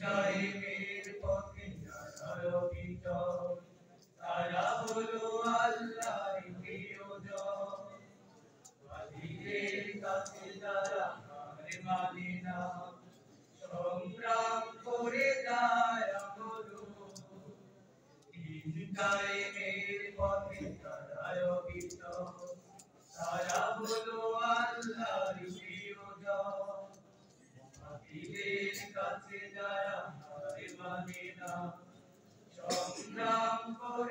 কায়েমের পথে যারা অবিচল, তারা হলো আল্লাহর প্রিয়জন। বাতিলের কাছে যারা হার মানে না, সংগ্রাম করে যায় আমরণ। দিন কায়েমের পথে যারা অবিচল, তারা হলো আল্লাহর প্রিয়জন। বাতিলের কাছে যারা হার মানে না, সংগ্রাম করে